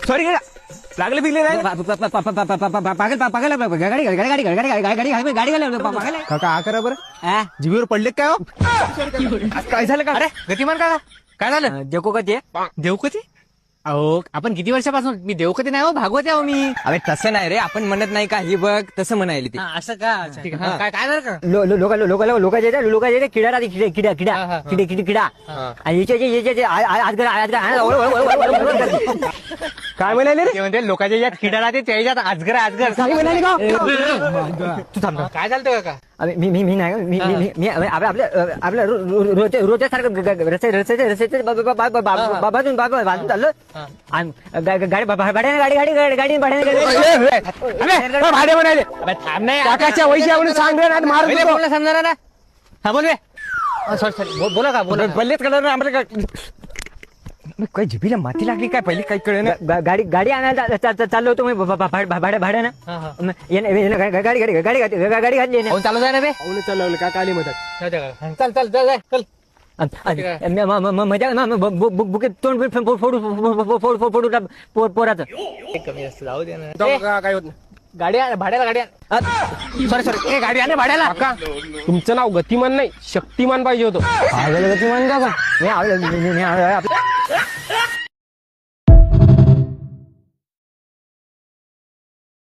Sorry लागले बिगले नाही काका करा बरं जीवीवर पडले काय हो? काय झालं का? अरे गतिमान का काय झालं? देवकोकती देवकती? अहो आपण किती वर्षापासून मी देवकती नाही हो भागवते आहो मी. अरे तसं नाही रे, आपण म्हणत नाही का हे बघ तसं म्हणायला ते. असं का? ठीक आहे. काय काय झालं का? लोक किडा राहते किडा किडा किडा आणि काय म्हणाले रे? ते म्हणते लोकांच्या यात किडा राहते त्याच्यात आजगर आजगर काय म्हणाले का? तू थांब ना. काय झालं का? मी नाही आपल्या रोजच्या सारखं बाजून चाललो गाडी भाडे म्हणाले थांब नाही काकाच्या वैश्या म्हणून सांगणार मार बोलला समजा ना. हा बोल सॉरी बोला का बोला. पल्लेच कलर आम्हाला काही जिभीला माती लागली काय पहिली काही कळ गाडी आणायला चाललो होतो मी भाड्यानं गाडी घातली चालू जाय ना बे. चालवलं काका आली मदत. चल चल चल चल. मजा बुके तोंड फोडू पोराचं कमी असतं जाऊ दे ना. काय होत नाही. गाडी आण भाड्याला गाडी आण. सॉरी गाडी आण भाड्याला. काका तुमचं नाव गतिमान नाही शक्तिमान पाहिजे होतं. गतिमान का